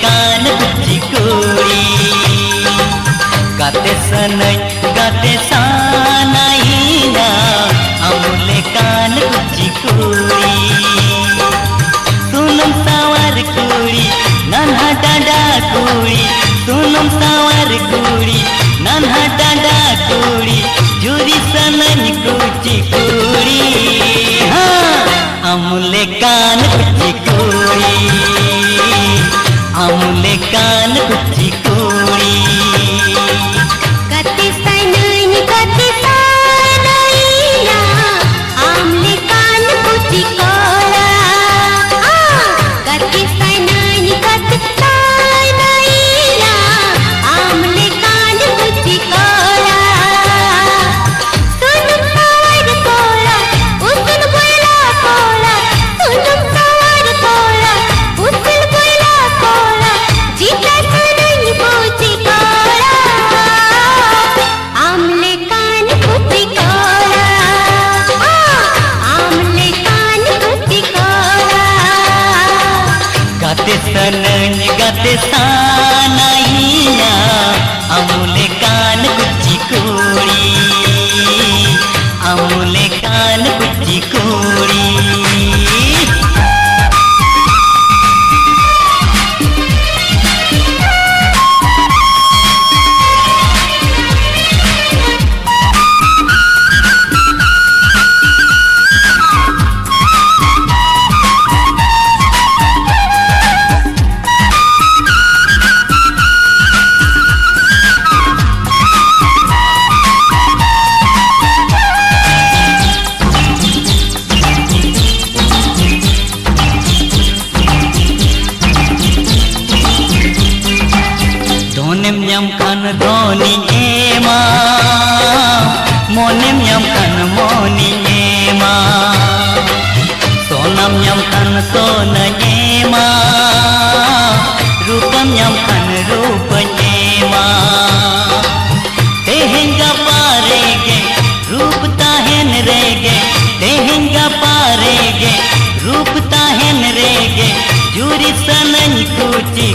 कान कुची कुड़ी गाते सनई गाते सानाईना अमुले कान कुची कुड़ी सुनम सावर कुड़ी नन्हा डांडा कुड़ी सुनम सावर कुड़ी नन्हा डांडा कुड़ी जुरी सनई कुची कुड़ी अमुले कान कुची कुड़ी अमुले कान कुची कुड़ी गाते सनई गाते सानाईना अमुले कान कुची कोला गाते सनई गाते सानाईना अमुले कान कुची कोला सुनम सावर कोला उसन बोला कोला सुनम सावर कोला उसन बोला कोला जीता सनई कुची कोला अमुले कान कुची कोला अमुले कान कुची कोला गाते सनई गाते सानाईना अमुले कान कुची कुड़ी अमुले कान कुची कुड़ी धोनेम ᱧᱟᱢ खान धोनी एमा मोनेम ᱧᱟᱢ खान मोनी एमा सोनम ᱧᱟᱢ खान सोना एमा रूपम ᱧᱟᱢ खान रूप एमा तेहेंगा पारेगे रूप ताहेन रेगे तेहेंगा पारेगे रूप ताहेन रेगे जुरी सनई कुची